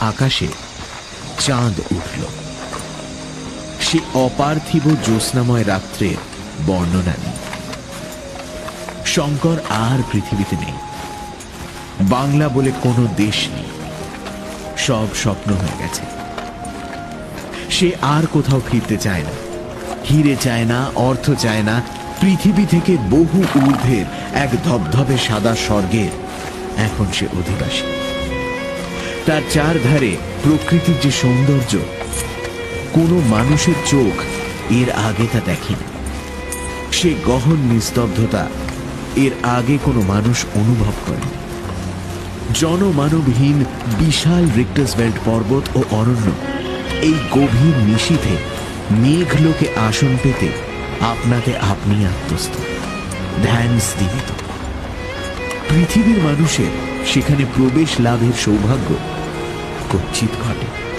আকাশে চাঁদ উঠল। সে অপার্থিব জ্যোৎস্নাময় রাত্রের বর্ণনা নেই। শঙ্কর আর পৃথিবীতে নেই। বাংলা বলে কোনো দেশ নেই। সব স্বপ্ন হয়ে গেছে। সে আর কোথাও ফিরতে চায় না। হিরে চায় না, অর্থ চায় না। পৃথিবী থেকে বহু ঊর্ধ্বের এক ধবধবে সাদা স্বর্গের এখন সে অধিবাসী। তার চারধারে প্রকৃতির যে সৌন্দর্য, কোনো মানুষের চোখ এর আগে তা দেখেনি। সে গহন নিস্তব্ধতা এর আগে কোনো মানুষ অনুভব করেনি। জনমানবহীন বিশাল রিক্টাসভেল্ড পর্বত ও অরণ্য এই গভীর নিশীথে মেঘলোকে আসন পেতে আপনাতে আপনি আত্মস্থ, ধ্যান স্থিত। পৃথিবীর মানুষের সেখানে প্রবেশ লাভের সৌভাগ্য কচ্ছিত ঘটে।